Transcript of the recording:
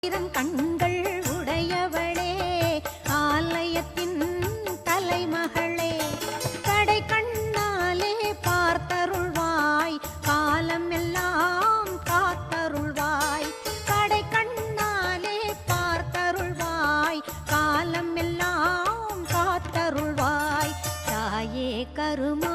கண்கள் உடையவளே, ஆலயத்தின் தலைமகளே, கடை கண்ணாலே பார்த்தருள்வாய், காலம் எல்லாம் காத்தருள்வாய். கடை கண்ணாலே பார்த்தருள்வாய், காலம் எல்லாம் காத்தருள்வாய். தாயே கருமா